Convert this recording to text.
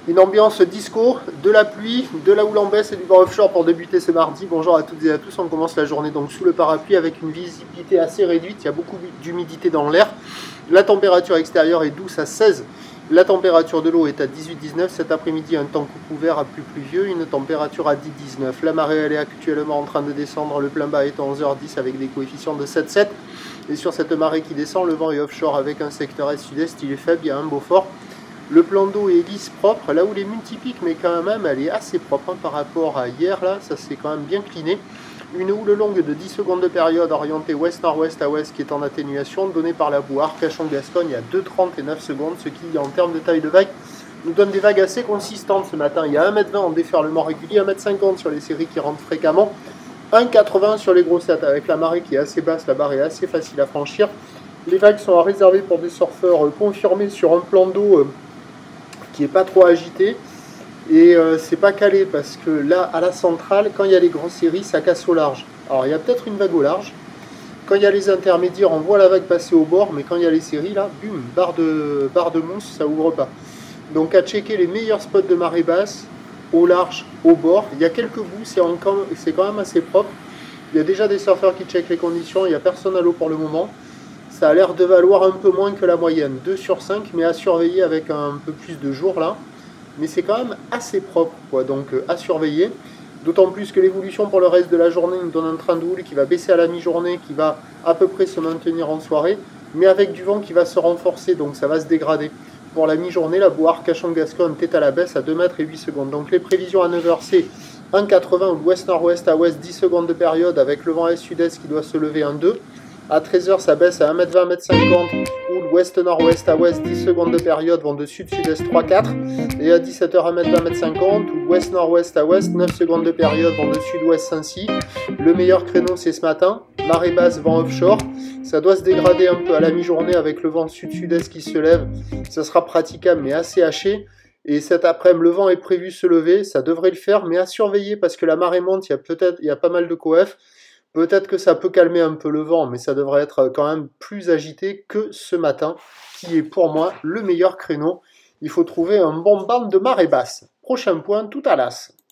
Une ambiance disco, de la pluie, de la houle en baisse et du vent offshore pour débuter ce mardi. Bonjour à toutes et à tous, on commence la journée donc sous le parapluie avec une visibilité assez réduite, il y a beaucoup d'humidité dans l'air. La température extérieure est douce à 16, la température de l'eau est à 18-19. Cet après-midi un temps couvert à plus pluvieux, une température à 10-19. La marée elle est actuellement en train de descendre, le plein bas est à 11h10 avec des coefficients de 7-7. Et sur cette marée qui descend, le vent est offshore avec un secteur est-sud-est, il est faible, il y a un beau fort. Le plan d'eau est lisse, propre, là où les multipiques, mais quand même, elle est assez propre par rapport à hier, là, ça s'est quand même bien cliné. Une houle longue de 10 secondes de période orientée ouest-nord-ouest à ouest qui est en atténuation, donnée par la boue Arcachon-Gascogne à 2,30 et 9 secondes, ce qui, en termes de taille de vague, nous donne des vagues assez consistantes ce matin. Il y a 1,20 m en déferlement régulier, 1,50 m sur les séries qui rentrent fréquemment, 1,80 m sur les grossettes, avec la marée qui est assez basse, la barre est assez facile à franchir. Les vagues sont à réserver pour des surfeurs confirmés sur un plan d'eau qui n'est pas trop agité et c'est pas calé parce que là à la centrale quand il y a les grosses séries ça casse au large. Alors il y a peut-être une vague au large, quand il y a les intermédiaires on voit la vague passer au bord, mais quand il y a les séries là, bum, barre de mousse, ça ouvre pas. Donc à checker les meilleurs spots de marée basse, au large, au bord. Il y a quelques bouts, c'est quand même assez propre. Il y a déjà des surfeurs qui checkent les conditions, il n'y a personne à l'eau pour le moment. Ça a l'air de valoir un peu moins que la moyenne, 2 sur 5, mais à surveiller avec un peu plus de jours là. Mais c'est quand même assez propre, quoi, donc à surveiller. D'autant plus que l'évolution pour le reste de la journée nous donne un train de houle qui va baisser à la mi-journée, qui va à peu près se maintenir en soirée, mais avec du vent qui va se renforcer, donc ça va se dégrader. Pour la mi-journée, la boue Arcachon-Gascogne est à la baisse à 2 mètres et 8 secondes. Donc les prévisions à 9h, c'est 1,80 ou ouest-nord-ouest à ouest, 10 secondes de période, avec le vent est-sud-est qui doit se lever 1,2. À 13h, ça baisse à 1m20, 1m50, ou l'ouest-nord-ouest à ouest, 10 secondes de période, vent de sud-sud-est 3-4. Et à 17h, 1m20, 1m50, ou ouest-nord-ouest à ouest, 9 secondes de période, vent de sud-ouest 5-6. Le meilleur créneau, c'est ce matin. Marée basse, vent offshore. Ça doit se dégrader un peu à la mi-journée avec le vent sud-sud-est qui se lève. Ça sera praticable, mais assez haché. Et cet après-midi, le vent est prévu se lever. Ça devrait le faire, mais à surveiller parce que la marée monte, il y a pas mal de coef. Peut-être que ça peut calmer un peu le vent, mais ça devrait être quand même plus agité que ce matin, qui est pour moi le meilleur créneau. Il faut trouver un bon banc de marée basse. Prochain point, tout à l'as.